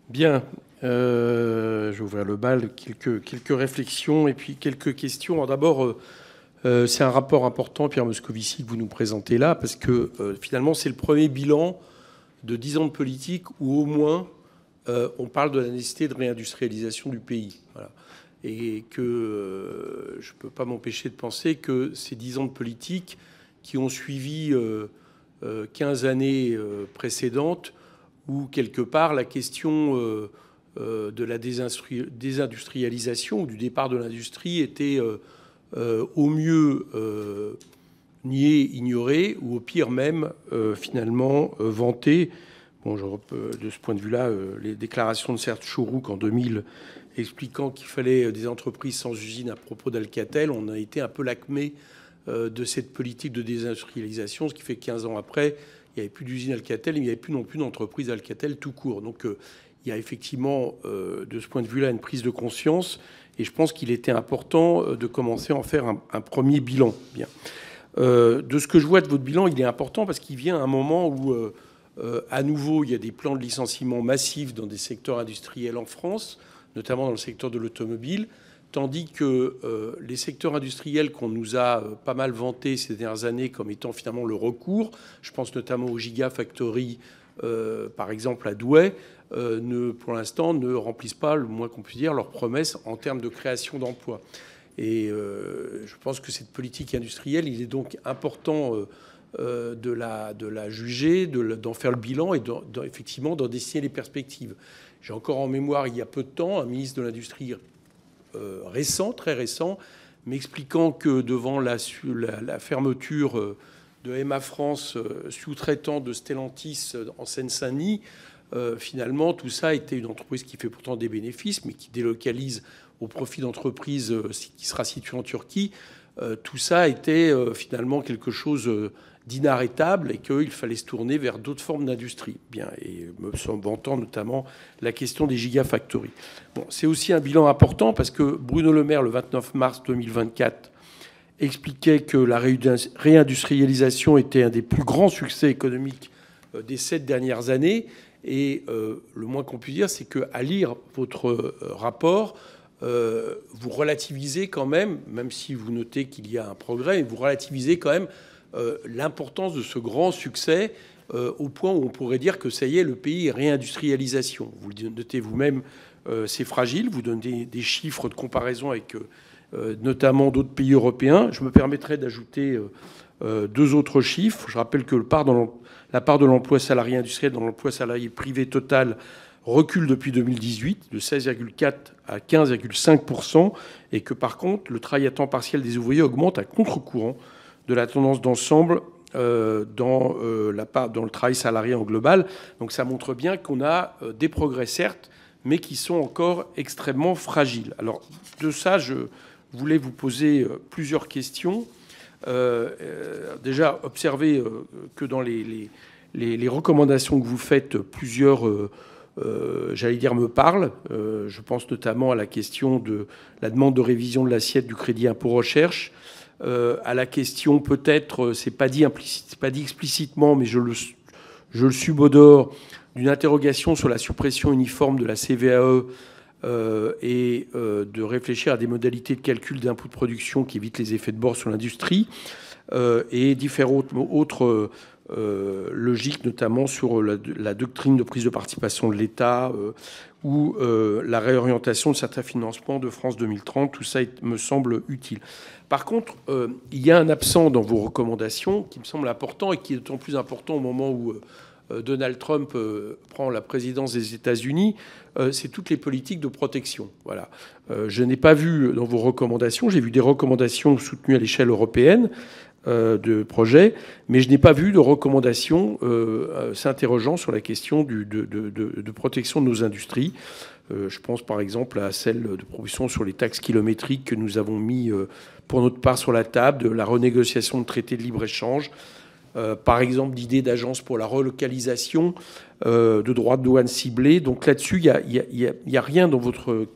Bien, je vais ouvrir le bal, quelques réflexions et puis quelques questions. Alors d'abord, c'est un rapport important, Pierre Moscovici, que vous nous présentez là, parce que finalement, c'est le premier bilan de 10 ans de politique où au moins on parle de la nécessité de réindustrialisation du pays. Voilà. Et que je ne peux pas m'empêcher de penser que ces 10 ans de politique qui ont suivi 15 années précédentes, où quelque part la question de la désindustrialisation ou du départ de l'industrie était au mieux niée, ignorée, ou au pire même finalement vantée. Bon, de ce point de vue-là, les déclarations de Serge Chourouk en 2000 expliquant qu'il fallait des entreprises sans usine à propos d'Alcatel, on a été un peu l'acmé de cette politique de désindustrialisation, ce qui fait que 15 ans après, il n'y avait plus d'usine Alcatel, mais il n'y avait plus non plus d'entreprise Alcatel tout court. Donc il y a effectivement, de ce point de vue-là, une prise de conscience. Et je pense qu'il était important de commencer à en faire un premier bilan. Bien. De ce que je vois de votre bilan, il est important parce qu'il vient à un moment où, à nouveau, il y a des plans de licenciement massifs dans des secteurs industriels en France, notamment dans le secteur de l'automobile, tandis que les secteurs industriels qu'on nous a pas mal vantés ces dernières années comme étant finalement le recours, je pense notamment aux Gigafactory, par exemple à Douai, pour l'instant ne remplissent pas, le moins qu'on puisse dire, leurs promesses en termes de création d'emplois. Et je pense que cette politique industrielle, il est donc important de la juger, d'en faire le bilan et effectivement d'en dessiner les perspectives. J'ai encore en mémoire, il y a peu de temps, un ministre de l'Industrie récent, très récent, m'expliquant que devant la fermeture de Emma France, sous-traitant de Stellantis en Seine-Saint-Denis, finalement, tout ça était une entreprise qui fait pourtant des bénéfices, mais qui délocalise au profit d'entreprises qui sera située en Turquie. Tout ça était finalement quelque chose d'inarrêtable et qu'il fallait se tourner vers d'autres formes d'industrie. Bien, et me vantant notamment la question des gigafactories. Bon, c'est aussi un bilan important parce que Bruno Le Maire, le 29 mars 2024, expliquait que la réindustrialisation était un des plus grands succès économiques des 7 dernières années. Et le moins qu'on puisse dire, c'est qu'à lire votre rapport, vous relativisez quand même si vous notez qu'il y a un progrès, vous relativisez quand même l'importance de ce grand succès au point où on pourrait dire que ça y est, le pays est réindustrialisation. Vous le notez vous-même, c'est fragile. Vous donnez des chiffres de comparaison avec notamment d'autres pays européens. Je me permettrai d'ajouter deux autres chiffres. Je rappelle que la part de l'emploi salarié industriel dans l'emploi salarié privé total recule depuis 2018 de 16,4 à 15,5%, et que par contre, le travail à temps partiel des ouvriers augmente à contre-courant de la tendance d'ensemble dans le travail salarié en global. Donc ça montre bien qu'on a des progrès, certes, mais qui sont encore extrêmement fragiles. Alors de ça, je voulais vous poser plusieurs questions. Déjà, observez que dans les recommandations que vous faites, plusieurs, j'allais dire, me parlent. Je pense notamment à la question de la demande de révision de l'assiette du crédit impôt recherche, à la question, peut-être, c'est pas dit explicitement, mais je le subodore, d'une interrogation sur la suppression uniforme de la CVAE et de réfléchir à des modalités de calcul d'impôt de production qui évitent les effets de bord sur l'industrie, et différentes autres logiques, notamment sur la doctrine de prise de participation de l'État ou la réorientation de certains financements de France 2030. Tout ça me semble utile. Par contre, il y a un absent dans vos recommandations qui me semble important et qui est d'autant plus important au moment où Donald Trump prend la présidence des États-Unis, c'est toutes les politiques de protection. Voilà. Je n'ai pas vu dans vos recommandations, j'ai vu des recommandations soutenues à l'échelle européenne de projets, mais je n'ai pas vu de recommandations s'interrogeant sur la question de protection de nos industries. Je pense par exemple à celle de proposition sur les taxes kilométriques que nous avons mis pour notre part sur la table, de la renégociation de traités de libre-échange, par exemple d'idées d'agences pour la relocalisation, de droits de douane ciblés. Donc là-dessus, il n'y a rien dans votre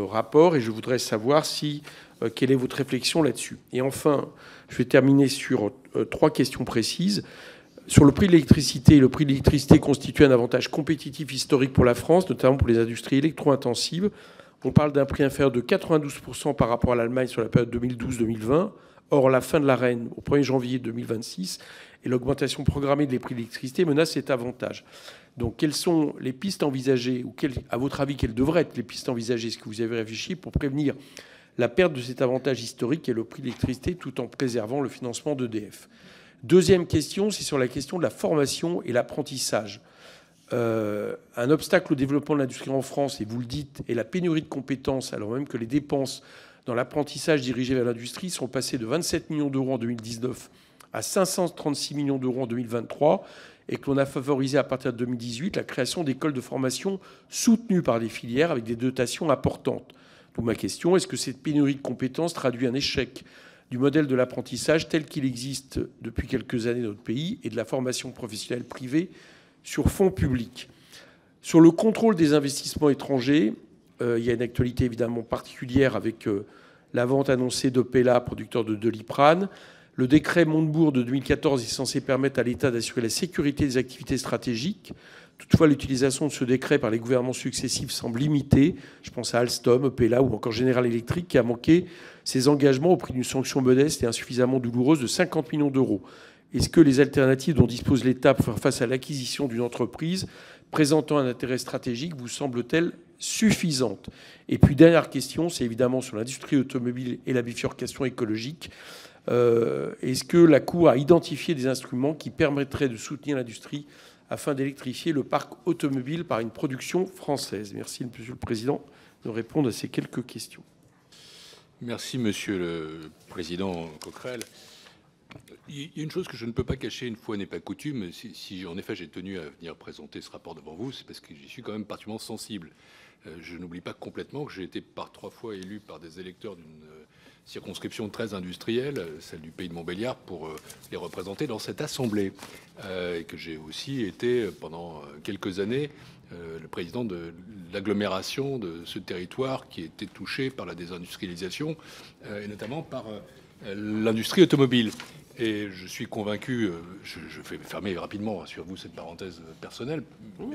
rapport, et je voudrais savoir quelle est votre réflexion là-dessus. Et enfin, je vais terminer sur trois questions précises. Sur le prix de l'électricité, le prix de l'électricité constitue un avantage compétitif historique pour la France, notamment pour les industries électro-intensives. On parle d'un prix inférieur de 92% par rapport à l'Allemagne sur la période 2012-2020. Or, la fin de l'Arenh au 1er janvier 2026 et l'augmentation programmée des prix de l'électricité menacent cet avantage. Donc, quelles sont les pistes envisagées, ou à votre avis, quelles devraient être les pistes envisagées? Est-ce que vous avez réfléchi pour prévenir la perte de cet avantage historique et le prix de l'électricité tout en préservant le financement d'EDF? Deuxième question, c'est sur la question de la formation et l'apprentissage. Un obstacle au développement de l'industrie en France, et vous le dites, est la pénurie de compétences, alors même que les dépenses dans l'apprentissage dirigées vers l'industrie sont passées de 27 millions d'euros en 2019 à 536 millions d'euros en 2023, et que l'on a favorisé à partir de 2018 la création d'écoles de formation soutenues par des filières avec des dotations importantes. D'où ma question, est-ce que cette pénurie de compétences traduit un échec du modèle de l'apprentissage tel qu'il existe depuis quelques années dans notre pays et de la formation professionnelle privée sur fonds publics? Sur le contrôle des investissements étrangers, il y a une actualité évidemment particulière avec la vente annoncée d'Opella, producteur de Doliprane. Le décret Montebourg de 2014 est censé permettre à l'État d'assurer la sécurité des activités stratégiques. Toutefois, l'utilisation de ce décret par les gouvernements successifs semble limitée. Je pense à Alstom, Opella ou encore General Electric qui a manqué ses engagements au prix d'une sanction modeste et insuffisamment douloureuse de 50 millions d'euros. Est-ce que les alternatives dont dispose l'État pour faire face à l'acquisition d'une entreprise présentant un intérêt stratégique vous semblent-elles suffisantes? Et puis, dernière question, c'est évidemment sur l'industrie automobile et la bifurcation écologique. Est-ce que la Cour a identifié des instruments qui permettraient de soutenir l'industrie afin d'électrifier le parc automobile par une production française? Merci, Monsieur le Président, de répondre à ces quelques questions. Merci, Monsieur le Président Coquerel. Il y a une chose que je ne peux pas cacher, une fois n'est pas coutume. Si en effet j'ai tenu à venir présenter ce rapport devant vous, c'est parce que j'y suis quand même particulièrement sensible. Je n'oublie pas complètement que j'ai été par 3 fois élu par des électeurs d'une circonscription très industrielle, celle du pays de Montbéliard, pour les représenter dans cette assemblée. Et que j'ai aussi été pendant quelques années le président de l'agglomération de ce territoire qui était touché par la désindustrialisation et notamment par l'industrie automobile. Et je suis convaincu, je vais fermer rapidement, rassurez-vous, cette parenthèse personnelle,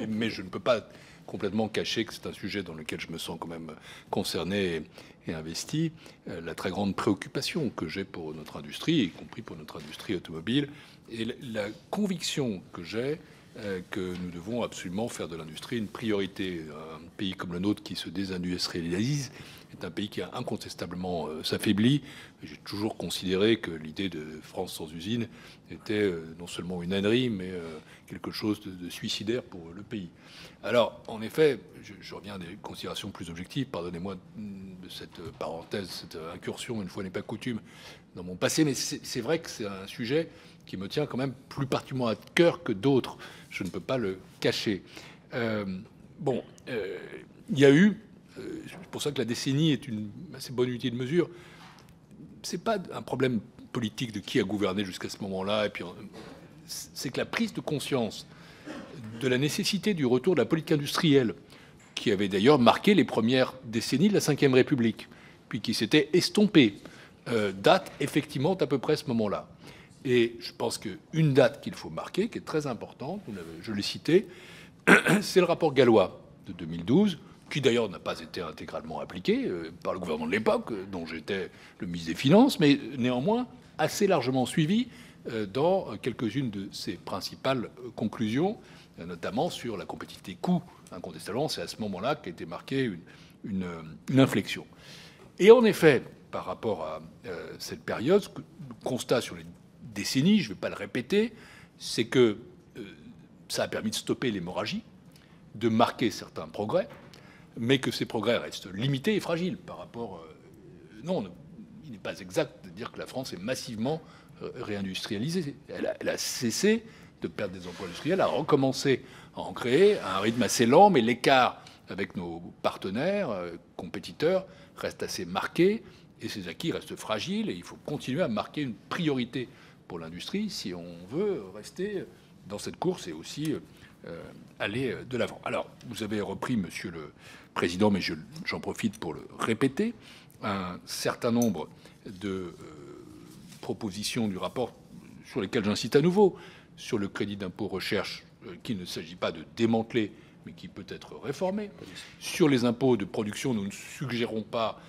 mais je ne peux pas complètement cacher que c'est un sujet dans lequel je me sens quand même concerné et investi. La très grande préoccupation que j'ai pour notre industrie, y compris pour notre industrie automobile, et la conviction que j'ai que nous devons absolument faire de l'industrie une priorité. Un pays comme le nôtre qui se désindustrialise est un pays qui a incontestablement s'affaibli. J'ai toujours considéré que l'idée de France sans usine était non seulement une ânerie, mais quelque chose de suicidaire pour le pays. Alors, en effet, je reviens à des considérations plus objectives. Pardonnez-moi de cette parenthèse, cette incursion, une fois n'est pas coutume, dans mon passé, mais c'est vrai que c'est un sujet qui me tient quand même plus particulièrement à cœur que d'autres. Je ne peux pas le cacher. Il y a eu, c'est pour ça que la décennie est une assez bonne unité de mesure. C'est pas un problème politique de qui a gouverné jusqu'à ce moment-là, et puis c'est que la prise de conscience de la nécessité du retour de la politique industrielle, qui avait d'ailleurs marqué les premières décennies de la Ve République, puis qui s'était estompée, date effectivement à peu près ce moment-là. Et je pense qu'une date qu'il faut marquer, qui est très importante, je l'ai citée, c'est le rapport Gallois de 2012, qui d'ailleurs n'a pas été intégralement appliqué par le gouvernement de l'époque, dont j'étais le ministre des Finances, mais néanmoins assez largement suivi dans quelques-unes de ses principales conclusions, notamment sur la compétitivité coût. Incontestablement, c'est à ce moment-là qu'a été marquée une inflexion. Et en effet, par rapport à cette période, ce que le constat sur les décennies, je ne vais pas le répéter, c'est que ça a permis de stopper l'hémorragie, de marquer certains progrès, mais que ces progrès restent limités et fragiles par rapport... non, il n'est pas exact de dire que la France est massivement réindustrialisée. Elle a cessé de perdre des emplois industriels, a recommencé à en créer à un rythme assez lent, mais l'écart avec nos partenaires, compétiteurs, reste assez marqué, et ces acquis restent fragiles, et il faut continuer à marquer une priorité pour l'industrie si on veut rester dans cette course et aussi aller de l'avant. Alors, vous avez repris, Monsieur le Président, mais j'en profite pour le répéter, un certain nombre de propositions du rapport sur lesquelles j'insiste à nouveau. sur le crédit d'impôt recherche, qu'il ne s'agit pas de démanteler, mais qui peut être réformé. Sur les impôts de production, nous ne suggérons pas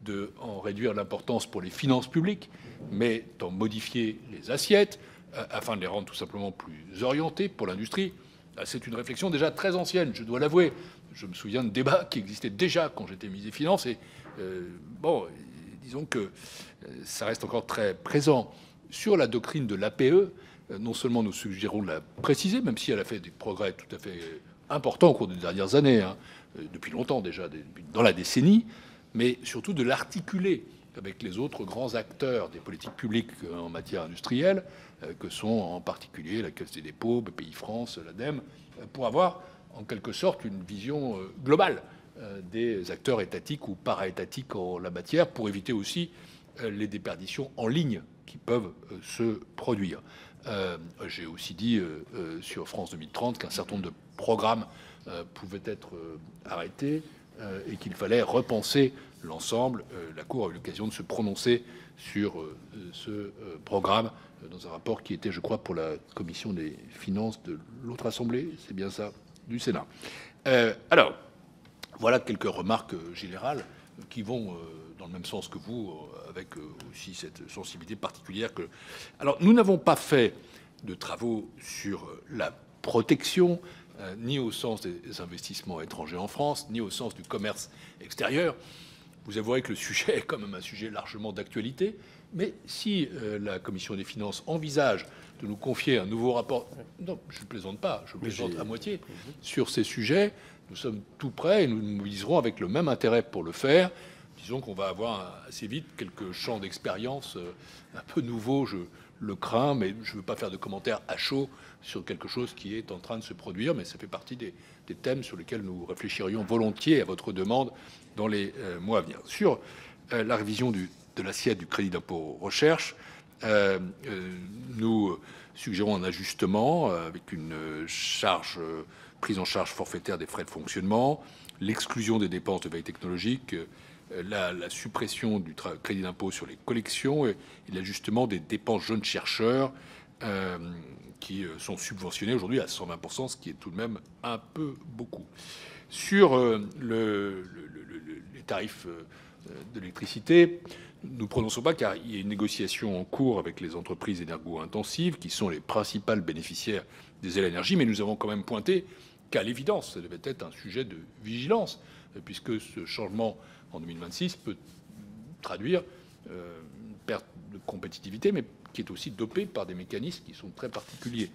d'en réduire l'importance pour les finances publiques, mais d'en modifier les assiettes afin de les rendre tout simplement plus orientées pour l'industrie. C'est une réflexion déjà très ancienne, je dois l'avouer. Je me souviens de débats qui existaient déjà quand j'étais ministre des Finances et disons que ça reste encore très présent. Sur la doctrine de l'APE, non seulement nous suggérons de la préciser, même si elle a fait des progrès tout à fait importants au cours des dernières années, depuis longtemps déjà, dans la décennie, mais surtout de l'articuler avec les autres grands acteurs des politiques publiques en matière industrielle, que sont en particulier la Caisse des dépôts, Bpifrance, l'ADEME, pour avoir en quelque sorte une vision globale des acteurs étatiques ou para-étatiques en la matière, pour éviter aussi les déperditions en ligne qui peuvent se produire. J'ai aussi dit sur France 2030 qu'un certain nombre de programmes pouvaient être arrêtés et qu'il fallait repenser l'ensemble. La Cour a eu l'occasion de se prononcer sur ce programme dans un rapport qui était, je crois, pour la commission des finances de l'autre assemblée, c'est bien ça, du Sénat. Alors, voilà quelques remarques générales qui vont dans le même sens que vous, avec aussi cette sensibilité particulière que... Alors, nous n'avons pas fait de travaux sur la protection, ni au sens des investissements étrangers en France, ni au sens du commerce extérieur. Vous avouerez que le sujet est quand même un sujet largement d'actualité, mais si la Commission des finances envisage de nous confier un nouveau rapport, non, je ne plaisante pas, je plaisante à moitié, sur ces sujets, nous sommes tout prêts et nous nous mobiliserons avec le même intérêt pour le faire. Disons qu'on va avoir assez vite quelques champs d'expérience un peu nouveaux, je le crains, mais je ne veux pas faire de commentaires à chaud sur quelque chose qui est en train de se produire, mais ça fait partie des thèmes sur lesquels nous réfléchirions volontiers à votre demande dans les mois à venir. Sur la révision de l'assiette du crédit d'impôt recherche, nous suggérons un ajustement avec une prise en charge forfaitaire des frais de fonctionnement, l'exclusion des dépenses de veille technologique, la suppression du crédit d'impôt sur les collections et l'ajustement des dépenses jeunes chercheurs qui sont subventionnés aujourd'hui à 120%, ce qui est tout de même un peu beaucoup. Sur les tarifs de l'électricité, nous ne prononçons pas car il y a une négociation en cours avec les entreprises énergo-intensives qui sont les principales bénéficiaires des aides à l'énergie, mais nous avons quand même pointé qu'à l'évidence, ça devait être un sujet de vigilance, puisque ce changement en 2026 peut traduire une perte de compétitivité, mais qui est aussi dopée par des mécanismes qui sont très particuliers.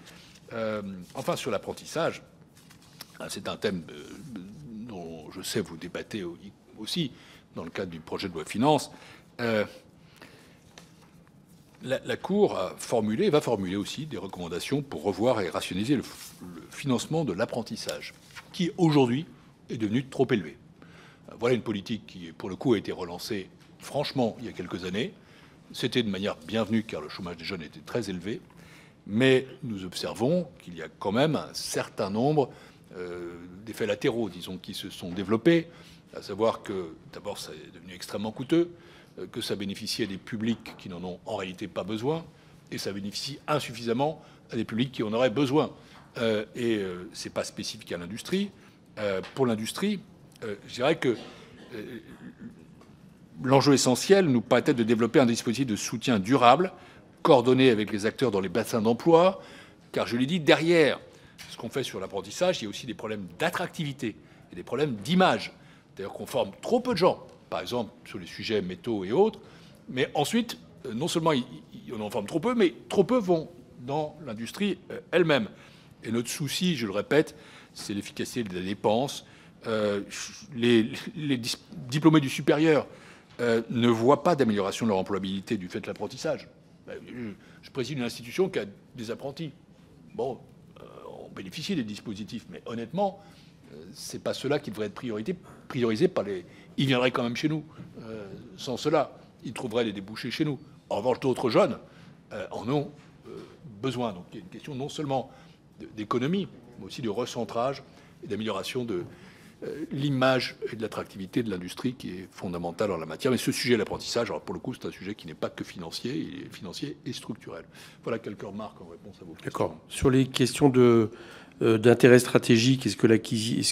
Enfin, sur l'apprentissage, c'est un thème dont je sais vous débattez aussi dans le cadre du projet de loi de finances. La Cour a formulé et va formuler aussi des recommandations pour revoir et rationaliser le financement de l'apprentissage, qui aujourd'hui est devenu trop élevé. Voilà une politique qui, pour le coup, a été relancée franchement il y a quelques années. C'était de manière bienvenue car le chômage des jeunes était très élevé, mais nous observons qu'il y a quand même un certain nombre d'effets latéraux, disons, qui se sont développés, à savoir que d'abord ça est devenu extrêmement coûteux, que ça bénéficie à des publics qui n'en ont en réalité pas besoin, et ça bénéficie insuffisamment à des publics qui en auraient besoin. C'est pas spécifique à l'industrie. Pour l'industrie, je dirais que l'enjeu essentiel nous paraît être de développer un dispositif de soutien durable, coordonné avec les acteurs dans les bassins d'emploi, car je l'ai dit, derrière ce qu'on fait sur l'apprentissage, il y a aussi des problèmes d'attractivité et des problèmes d'image. C'est-à-dire qu'on forme trop peu de gens, par exemple sur les sujets métaux et autres, mais ensuite, non seulement on en forme trop peu, mais trop peu vont dans l'industrie elle-même. Et notre souci, je le répète, c'est l'efficacité de la dépense. Les diplômés du supérieur ne voient pas d'amélioration de leur employabilité du fait de l'apprentissage. Je préside une institution qui a des apprentis. Bon, on bénéficie des dispositifs, mais honnêtement, c'est pas cela qui devrait être priorisé par les... Ils viendraient quand même chez nous. Sans cela, ils trouveraient des débouchés chez nous. En revanche, d'autres jeunes en ont besoin. Donc il y a une question non seulement d'économie, mais aussi de recentrage et d'amélioration de l'image et de l'attractivité de l'industrie qui est fondamentale en la matière. Mais ce sujet, l'apprentissage, alors pour le coup, c'est un sujet qui n'est pas que financier, il est financier et structurel. Voilà quelques remarques en réponse à vos questions. D'accord. Sur les questions d'intérêt stratégique, est-ce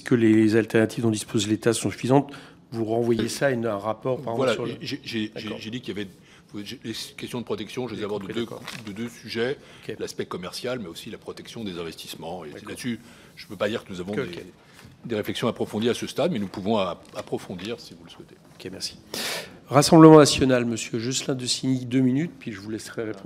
que les alternatives dont dispose l'État sont suffisantes? Vous renvoyez ça à un rapport, par voilà, exemple, sur j'ai dit qu'il y avait les questions de protection, je les aborde de deux sujets, Okay. l'aspect commercial, mais aussi la protection des investissements. Et là-dessus, je ne peux pas dire que nous avons des réflexions approfondies à ce stade, mais nous pouvons approfondir si vous le souhaitez. Ok, merci. Rassemblement national, monsieur Jocelyn de Signy, 2 minutes, puis je vous laisserai répondre.